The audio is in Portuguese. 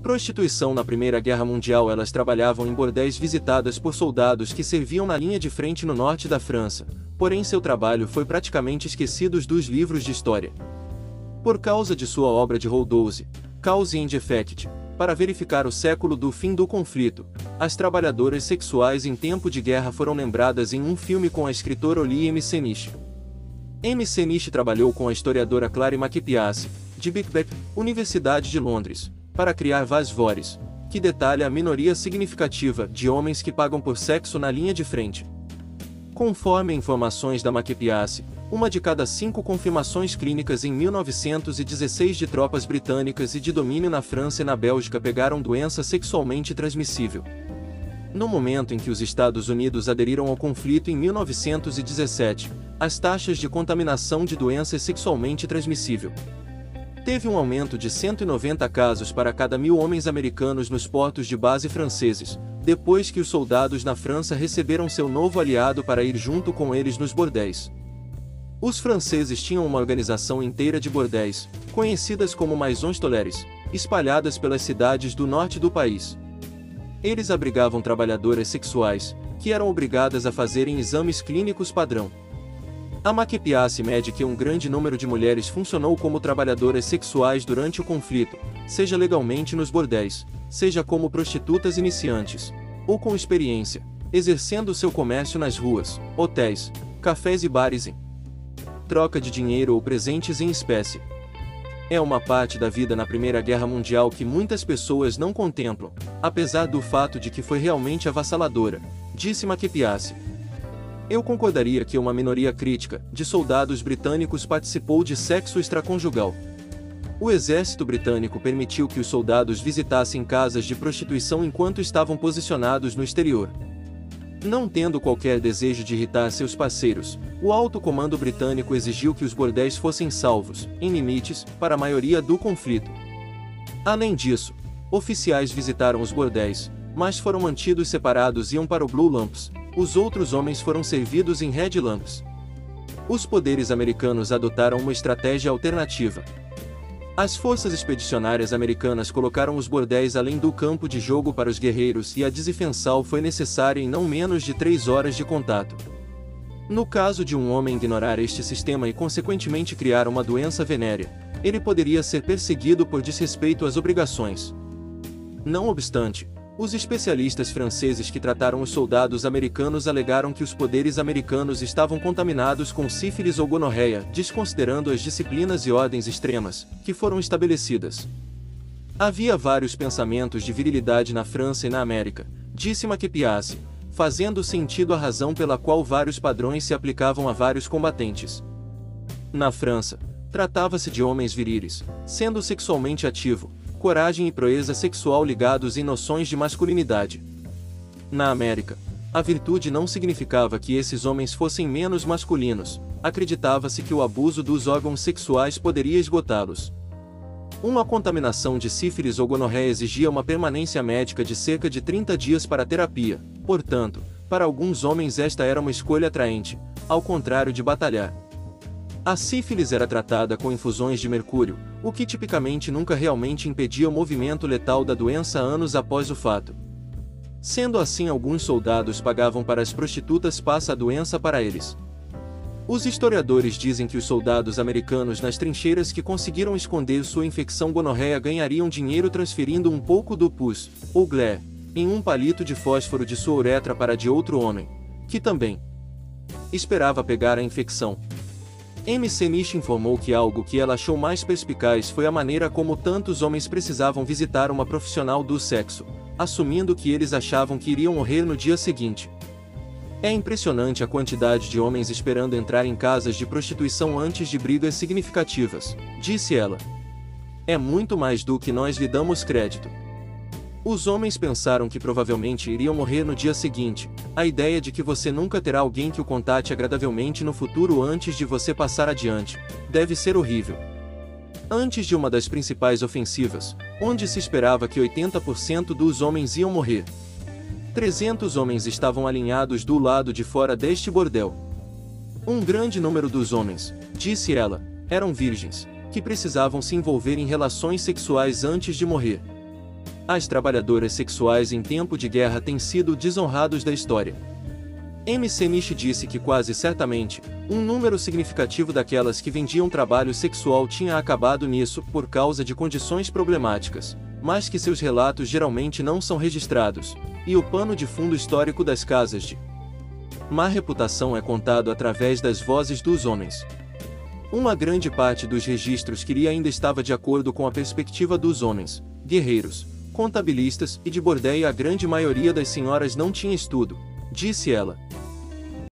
Prostituição. Na Primeira Guerra Mundial, elas trabalhavam em bordéis visitadas por soldados que serviam na linha de frente no norte da França, porém seu trabalho foi praticamente esquecido dos livros de história. Por causa de sua obra de Holdouze, Cause and Effect, para verificar o século do fim do conflito, as trabalhadoras sexuais em tempo de guerra foram lembradas em um filme com a escritora Ollie M. Seniche. M. Seniche trabalhou com a historiadora Clary Makepeace, de Birkbeck, Universidade de Londres, para criar Vas Vores, que detalha a minoria significativa de homens que pagam por sexo na linha de frente. Conforme informações da Makepeace, uma de cada 5 confirmações clínicas em 1916 de tropas britânicas e de domínio na França e na Bélgica pegaram doença sexualmente transmissível. No momento em que os Estados Unidos aderiram ao conflito em 1917, as taxas de contaminação de doenças sexualmente transmissível teve um aumento de 190 casos para cada 1.000 homens americanos nos portos de base franceses, depois que os soldados na França receberam seu novo aliado para ir junto com eles nos bordéis. Os franceses tinham uma organização inteira de bordéis, conhecidas como maisons toleres, espalhadas pelas cidades do norte do país. Eles abrigavam trabalhadoras sexuais, que eram obrigadas a fazerem exames clínicos padrão. A Makepeace mede que um grande número de mulheres funcionou como trabalhadoras sexuais durante o conflito, seja legalmente nos bordéis, seja como prostitutas iniciantes, ou com experiência, exercendo seu comércio nas ruas, hotéis, cafés e bares em troca de dinheiro ou presentes em espécie. É uma parte da vida na Primeira Guerra Mundial que muitas pessoas não contemplam, apesar do fato de que foi realmente avassaladora, disse Makepeace. Eu concordaria que uma minoria crítica de soldados britânicos participou de sexo extraconjugal. O exército britânico permitiu que os soldados visitassem casas de prostituição enquanto estavam posicionados no exterior. Não tendo qualquer desejo de irritar seus parceiros, o alto comando britânico exigiu que os bordéis fossem salvos, em limites, para a maioria do conflito. Além disso, oficiais visitaram os bordéis, mas foram mantidos separados e iam para o Blue Lamps. Os outros homens foram servidos em Red Lamps. Os poderes americanos adotaram uma estratégia alternativa. As forças expedicionárias americanas colocaram os bordéis além do campo de jogo para os guerreiros e a desinfecção foi necessária em não menos de 3 horas de contato. No caso de um homem ignorar este sistema e consequentemente criar uma doença venérea, ele poderia ser perseguido por desrespeito às obrigações. Não obstante, os especialistas franceses que trataram os soldados americanos alegaram que os poderes americanos estavam contaminados com sífilis ou gonorreia, desconsiderando as disciplinas e ordens extremas que foram estabelecidas. Havia vários pensamentos de virilidade na França e na América, disse Makepeace, fazendo sentido a razão pela qual vários padrões se aplicavam a vários combatentes. Na França, tratava-se de homens viriles, sendo sexualmente ativo, coragem e proeza sexual ligados em noções de masculinidade. Na América, a virtude não significava que esses homens fossem menos masculinos, acreditava-se que o abuso dos órgãos sexuais poderia esgotá-los. Uma contaminação de sífilis ou gonorreia exigia uma permanência médica de cerca de 30 dias para a terapia, portanto, para alguns homens esta era uma escolha atraente, ao contrário de batalhar. A sífilis era tratada com infusões de mercúrio, o que tipicamente nunca realmente impedia o movimento letal da doença anos após o fato. Sendo assim, alguns soldados pagavam para as prostitutas passar a doença para eles. Os historiadores dizem que os soldados americanos nas trincheiras que conseguiram esconder sua infecção gonorreia ganhariam dinheiro transferindo um pouco do pus, ou glé, em um palito de fósforo de sua uretra para de outro homem, que também esperava pegar a infecção. M. Seniche informou que algo que ela achou mais perspicaz foi a maneira como tantos homens precisavam visitar uma profissional do sexo, assumindo que eles achavam que iriam morrer no dia seguinte. É impressionante a quantidade de homens esperando entrar em casas de prostituição antes de brigas significativas, disse ela. É muito mais do que nós lhe damos crédito. Os homens pensaram que provavelmente iriam morrer no dia seguinte, a ideia de que você nunca terá alguém que o contate agradavelmente no futuro antes de você passar adiante, deve ser horrível. Antes de uma das principais ofensivas, onde se esperava que 80% dos homens iam morrer, 300 homens estavam alinhados do lado de fora deste bordel. Um grande número dos homens, disse ela, eram virgens, que precisavam se envolver em relações sexuais antes de morrer. As trabalhadoras sexuais em tempo de guerra têm sido desonrados da história. MC Nishi disse que quase certamente, um número significativo daquelas que vendiam trabalho sexual tinha acabado nisso por causa de condições problemáticas, mas que seus relatos geralmente não são registrados, e o pano de fundo histórico das casas de má reputação é contado através das vozes dos homens. Uma grande parte dos registros que ainda estava de acordo com a perspectiva dos homens, guerreiros, contabilistas e de bordéis, e a grande maioria das senhoras não tinha estudo, disse ela.